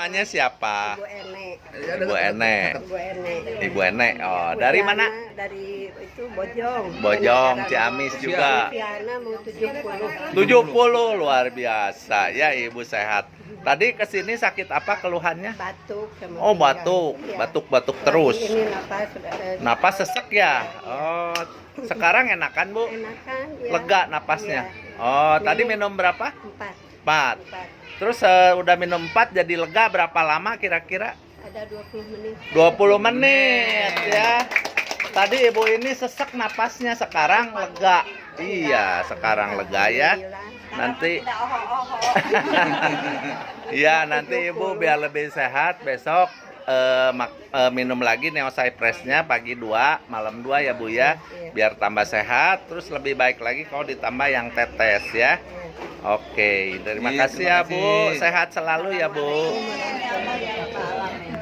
namanya siapa? Ibu Enek. Ibu Enek. Ibu Enek. Ibu Enek. Oh, dari mana? Dari itu Bojong. Bojong, Ciamis juga. Tiana mau 70. 70 luar biasa. Ya, Ibu sehat. Tadi kesini sakit apa keluhannya? Batuk sama Oh, pinggang. batuk. Iya. Batuk-batuk terus. Ini napas sudah Napas sesek ya? Oh, sekarang enakan, Bu? enakan ya. Lega napasnya. Iya. Oh, tadi minum berapa? 4. 4. Terus udah minum 4 jadi lega berapa lama kira-kira? Ada 20 menit. 20 menit ya. Tadi Ibu ini sesek napasnya, sekarang lega. Iya, sekarang lega ya. Nanti iya, nanti Ibu biar lebih sehat besok minum lagi Neocypress-nya pagi 2, malam 2 ya Bu ya. Biar tambah sehat, terus lebih baik lagi kalau ditambah yang tetes ya. Oke, terima kasih ya Bu. Sehat selalu ya Bu.